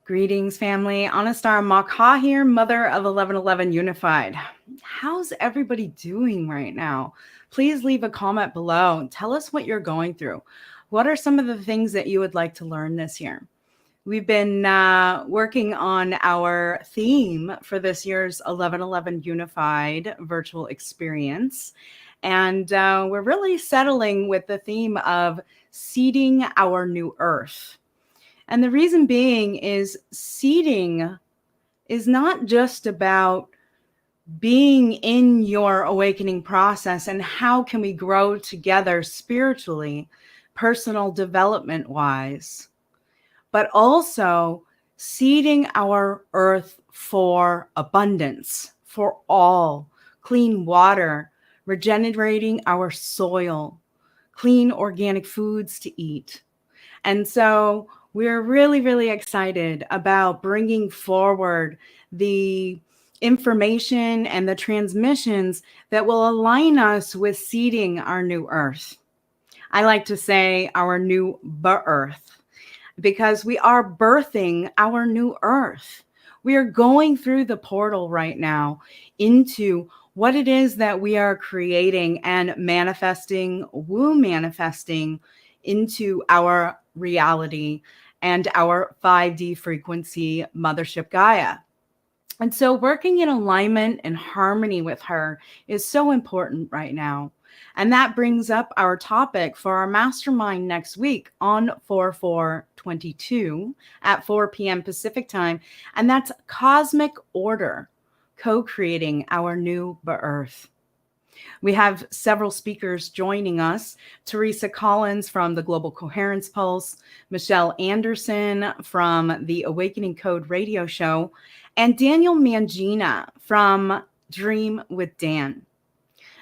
Greetings, family. Anastar Makha here, mother of 1111 Unified. How's everybody doing right now? Please leave a comment below. Tell us what you're going through. What are some of the things that you would like to learn this year? We've been working on our theme for this year's 1111 Unified virtual experience. And we're really settling with the theme of seeding our new earth. And the reason being is seeding is not just about being in your awakening process and how can we grow together spiritually, personal development wise, but also seeding our earth for abundance, for all, clean water, regenerating our soil, clean organic foods to eat. And so we're really, really excited about bringing forward the information and the transmissions that will align us with seeding our new earth. I like to say our new earth, because we are birthing our new earth. We are going through the portal right now into what it is that we are creating and manifesting, manifesting into our reality and our 5D frequency mothership Gaia. And so working in alignment and harmony with her is so important right now. And that brings up our topic for our mastermind next week on 4/4/22 at 4 p.m. Pacific time. And that's cosmic order, co-creating our new earth. We have several speakers joining us. Teresa Collins from the Global Coherence Pulse, Michelle Anderson from the Awakening Code radio show, and Daniel Mangena from Dream with Dan.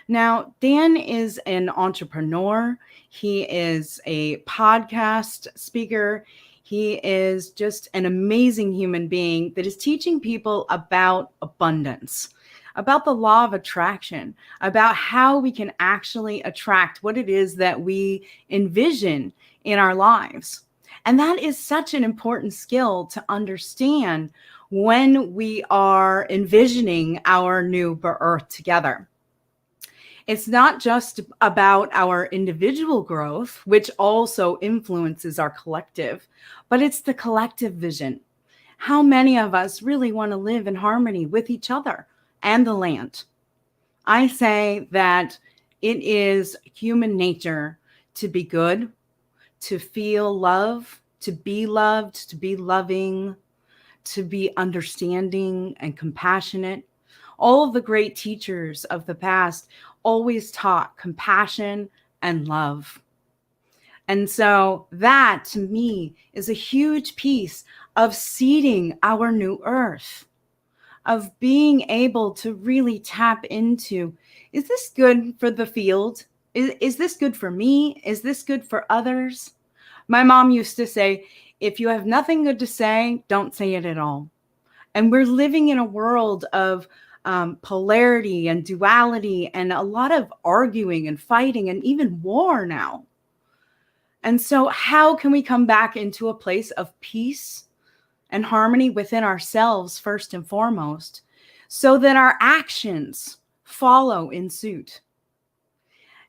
Now, Dan is an entrepreneur. He is a podcast speaker. He is just an amazing human being that is teaching people about abundance, about the law of attraction, about how we can actually attract what it is that we envision in our lives. And that is such an important skill to understand when we are envisioning our new earth together. It's not just about our individual growth, which also influences our collective, but it's the collective vision. How many of us really want to live in harmony with each other and the land? I say that it is human nature to be good, to feel love, to be loved, to be loving, to be understanding and compassionate. All of the great teachers of the past always taught compassion and love. And so that, to me, is a huge piece of seeding our new earth, of being able to really tap into, is this good for the field? Is this good for me? Is this good for others? My mom used to say, if you have nothing good to say, don't say it at all. And we're living in a world of polarity and duality and a lot of arguing and fighting and even war now. And so how can we come back into a place of peace and harmony within ourselves first and foremost, so that our actions follow in suit?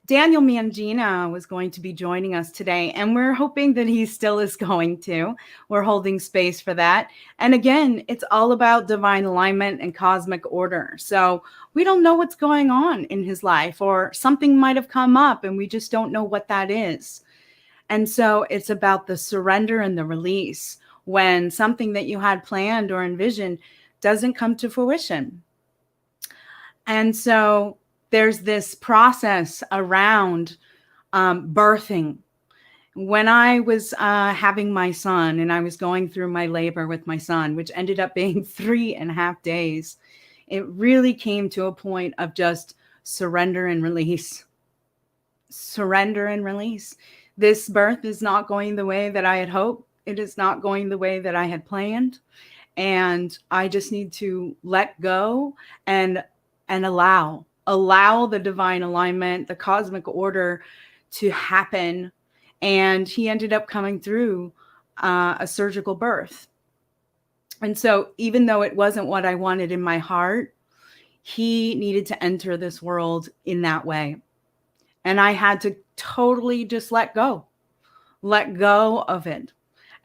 Daniel Mangena was going to be joining us today, and we're hoping that he still is going to. We're holding space for that. And again, it's all about divine alignment and cosmic order. So we don't know what's going on in his life, or something might have come up and we just don't know what that is. And so it's about the surrender and the release when something that you had planned or envisioned doesn't come to fruition. And so there's this process around birthing. When I was having my son and I was going through my labor with my son, which ended up being 3.5 days, it really came to a point of just surrender and release. Surrender and release. This birth is not going the way that I had hoped. It is not going the way that I had planned. And I just need to let go and allow the divine alignment, the cosmic order to happen. And he ended up coming through a surgical birth. And so even though it wasn't what I wanted in my heart, he needed to enter this world in that way. And I had to totally just let go of it.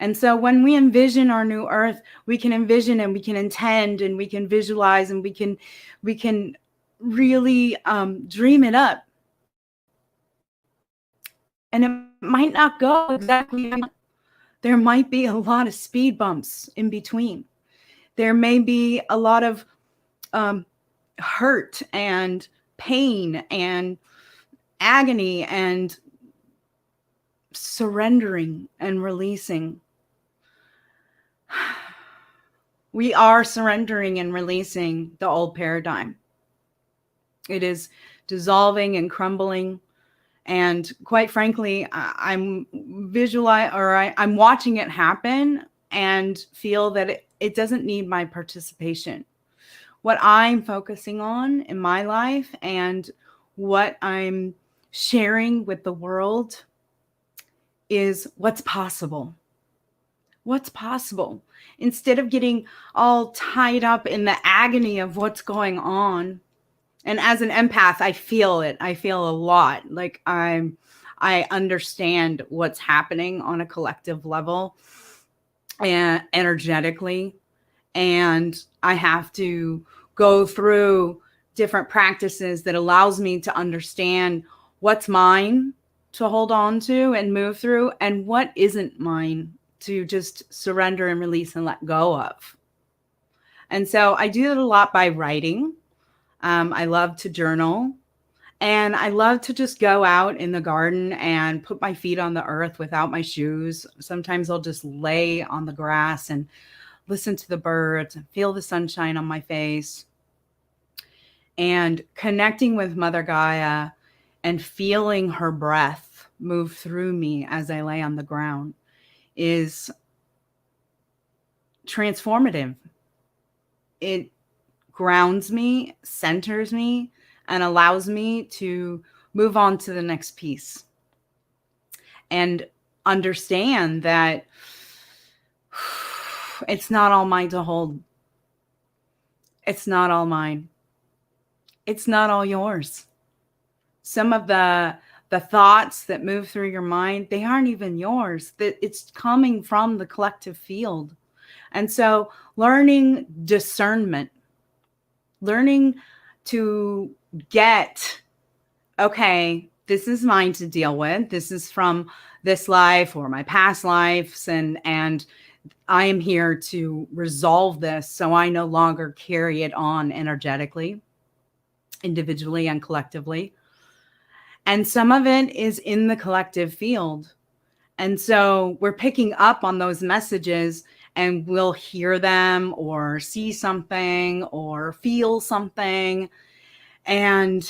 And so when we envision our new earth, we can envision and we can intend and we can visualize and we can really dream it up. And it might not go exactly. There might be a lot of speed bumps in between. There may be a lot of hurt and pain and agony and surrendering and releasing. We are surrendering and releasing the old paradigm. It is dissolving and crumbling. And quite frankly, I'm watching it happen and feel that it doesn't need my participation. What I'm focusing on in my life and what I'm sharing with the world is what's possible. What's possible? Instead of getting all tied up in the agony of what's going on. And as an empath, I feel it. I feel a lot. Like I understand what's happening on a collective level and energetically. And I have to go through different practices that allows me to understand what's mine to hold on to and move through and what isn't mine to just surrender and release and let go of. And so I do it a lot by writing. I love to journal, and I love to just go out in the garden and put my feet on the earth without my shoes. Sometimes I'll just lay on the grass and listen to the birds and feel the sunshine on my face. And connecting with Mother Gaia and feeling her breath move through me as I lay on the ground is transformative. It grounds me, centers me, and allows me to move on to the next piece and understand that it's not all mine to hold. It's not all mine. It's not all yours. Some of the thoughts that move through your mind, they aren't even yours. That it's coming from the collective field. And so learning discernment, learning to get, okay, this is mine to deal with. This is from this life or my past lives. And I am here to resolve this so I no longer carry it on energetically, individually and collectively. And some of it is in the collective field. And so we're picking up on those messages and we'll hear them or see something or feel something. And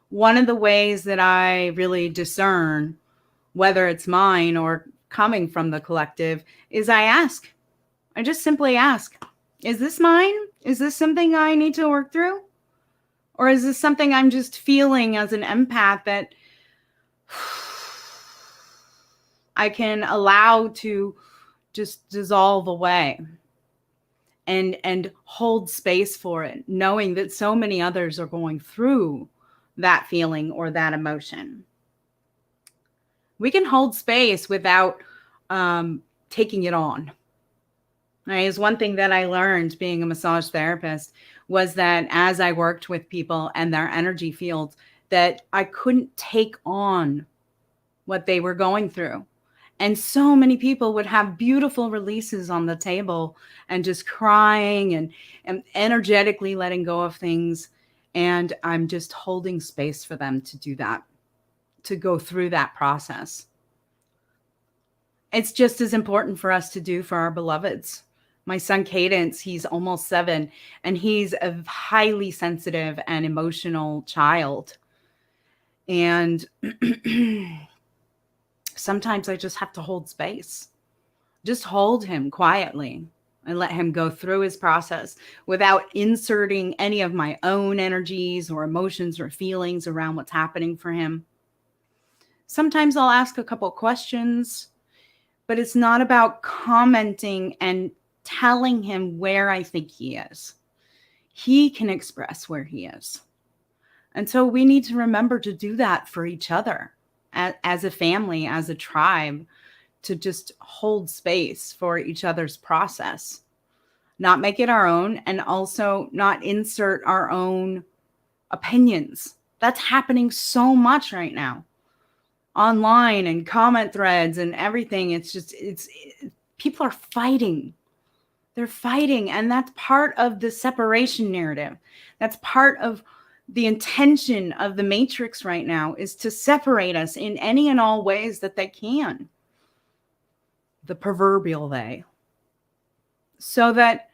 one of the ways that I really discern whether it's mine or coming from the collective is I ask. I just simply ask, is this mine? Is this something I need to work through? Or is this something I'm just feeling as an empath that I can allow to just dissolve away and hold space for it, knowing that so many others are going through that feeling or that emotion. We can hold space without taking it on. Right? Is one thing that I learned being a massage therapist was that as I worked with people and their energy fields, that I couldn't take on what they were going through. And so many people would have beautiful releases on the table and just crying and energetically letting go of things. And I'm just holding space for them to do that, to go through that process. It's just as important for us to do for our beloveds. My son, Cadence, he's almost 7, and he's a highly sensitive and emotional child. And sometimes I just have to hold space, just hold him quietly and let him go through his process without inserting any of my own energies or emotions or feelings around what's happening for him. Sometimes I'll ask a couple questions, but it's not about commenting and telling him where I think he is. He can express where he is. And so we need to remember to do that for each other as a family, as a tribe, to just hold space for each other's process, not make it our own, and also not insert our own opinions. That's happening so much right now online and comment threads and everything. It's people are fighting. They're fighting. And that's part of the separation narrative. That's part of the intention of the matrix right now, is to separate us in any and all ways that they can. The proverbial they. So that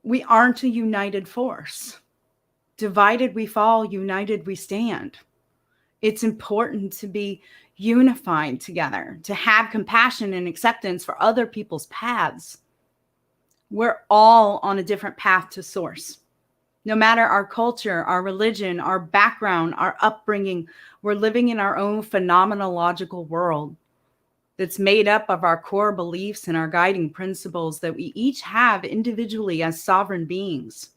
we aren't a united force. Divided we fall, united we stand. It's important to be unified together, to have compassion and acceptance for other people's paths. We're all on a different path to source. No matter our culture, our religion, our background, our upbringing, we're living in our own phenomenological world that's made up of our core beliefs and our guiding principles that we each have individually as sovereign beings.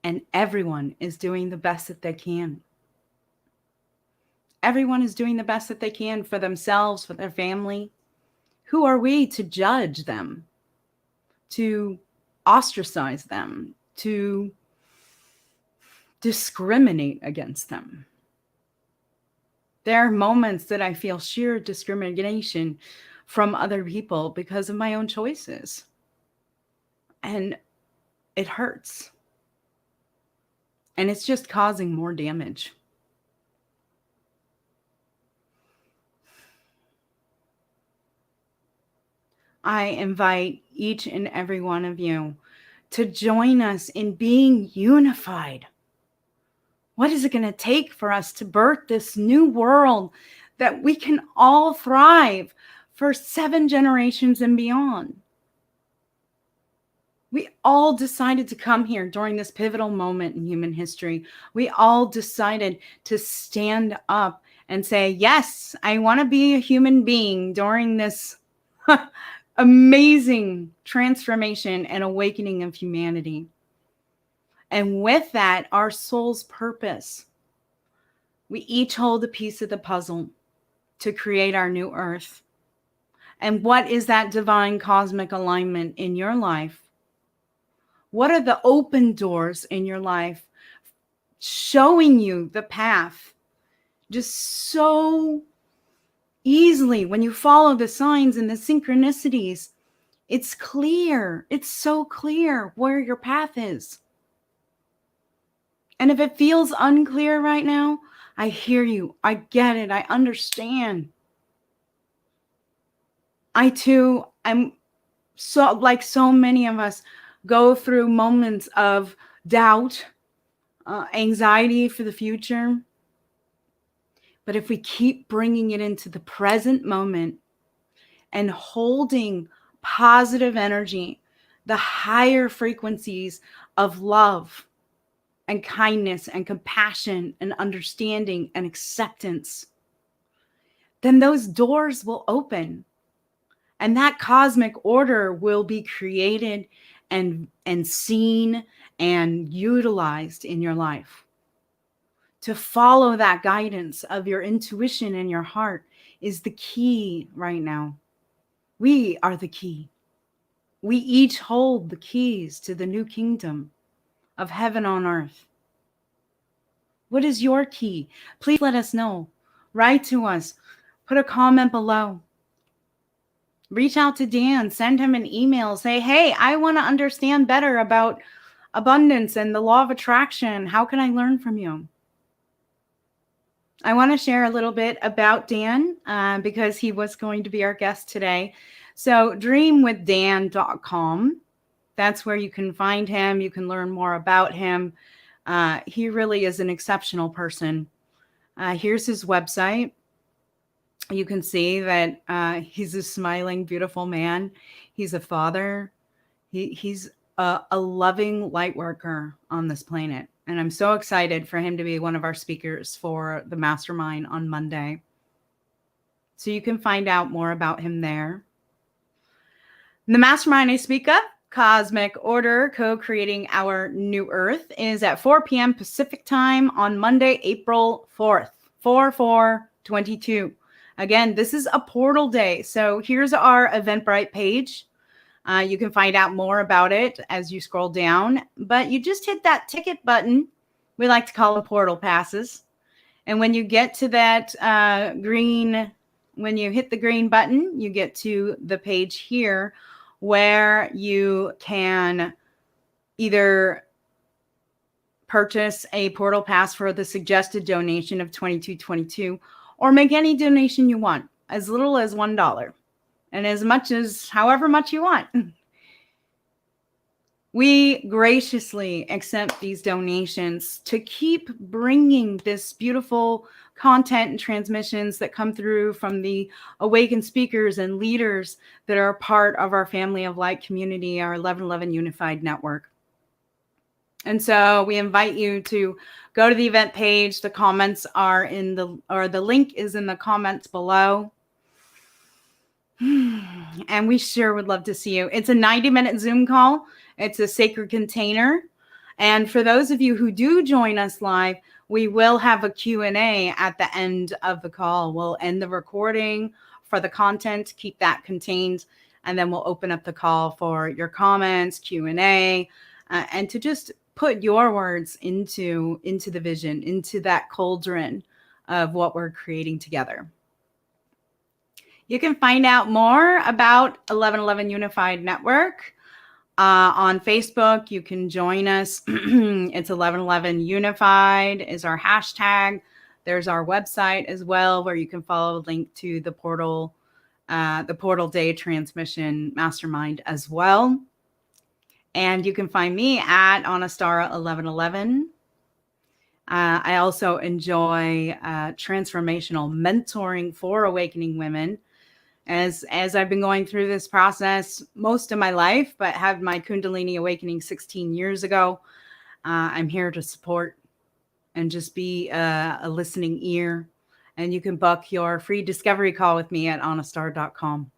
And everyone is doing the best that they can. Everyone is doing the best that they can for themselves, for their family. Who are we to judge them, to ostracize them, to discriminate against them? There are moments that I feel sheer discrimination from other people because of my own choices. And it hurts. And it's just causing more damage. I invite each and every one of you to join us in being unified. What is it going to take for us to birth this new world that we can all thrive for 7 generations and beyond? We all decided to come here during this pivotal moment in human history. We all decided to stand up and say, yes, I want to be a human being during this amazing transformation and awakening of humanity. And with that, our soul's purpose. We each hold a piece of the puzzle to create our new earth. And what is that divine cosmic alignment in your life? What are the open doors in your life showing you the path just so easily when you follow the signs and the synchronicities? It's clear. It's so clear where your path is. And if it feels unclear right now, I hear you. I get it. I understand. I too am so, like so many of us, go through moments of doubt, anxiety for the future. But if we keep bringing it into the present moment and holding positive energy, the higher frequencies of love and kindness and compassion and understanding and acceptance, then those doors will open and that cosmic order will be created and seen and utilized in your life. To follow that guidance of your intuition and your heart is the key right now. We are the key. We each hold the keys to the new kingdom of heaven on earth. What is your key? Please let us know. Write to us. Put a comment below. Reach out to Dan. Send him an email. Say, hey, I want to understand better about abundance and the law of attraction. How can I learn from you? I want to share a little bit about Dan because he was going to be our guest today. So dreamwithdan.com. That's where you can find him. You can learn more about him. He really is an exceptional person. Here's his website. You can see that he's a smiling, beautiful man. He's a father. He's a loving light worker on this planet. And I'm so excited for him to be one of our speakers for the mastermind on Monday. So you can find out more about him there. The mastermind I speak of, Cosmic Order, Co-Creating Our New Earth, is at 4 p.m. Pacific time on Monday, April 4th, 4/4/22. Again, this is a portal day. So here's our Eventbrite page. You can find out more about it as you scroll down, but you just hit that ticket button. We like to call them portal passes. And when you get to that when you hit the green button, you get to the page here where you can either purchase a portal pass for the suggested donation of $22.22 or make any donation you want, as little as $1 and as much as however much you want. We graciously accept these donations to keep bringing this beautiful content and transmissions that come through from the awakened speakers and leaders that are part of our Family of Light community, our 1111 Unified Network. And so we invite you to go to the event page. The comments are the link is in the comments below. And we sure would love to see you. It's a 90-minute Zoom call. It's a sacred container. And for those of you who do join us live, we will have a Q&A at the end of the call. We'll end the recording for the content, keep that contained, and then we'll open up the call for your comments, Q&A, and to just put your words into the vision, into that cauldron of what we're creating together. You can find out more about 1111 Unified Network on Facebook. You can join us. It's 1111 Unified is our hashtag. There's our website as well, where you can follow a link to the portal day transmission mastermind as well. And you can find me at Anastara 1111. I also enjoy transformational mentoring for awakening women. As I've been going through this process most of my life, but had my Kundalini awakening 16 years ago, I'm here to support and just be a listening ear. And you can book your free discovery call with me at anastar.com.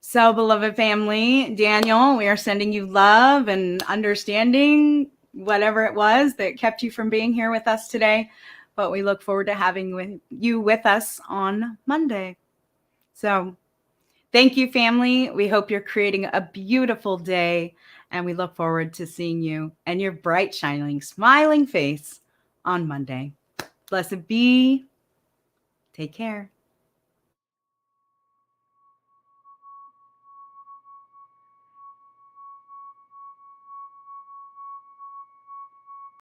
So, beloved family, Daniel, we are sending you love and understanding, whatever it was that kept you from being here with us today. But we look forward to having you with us on Monday. So thank you, family. We hope you're creating a beautiful day, and we look forward to seeing you and your bright, shining, smiling face on Monday. Blessed be. Take care.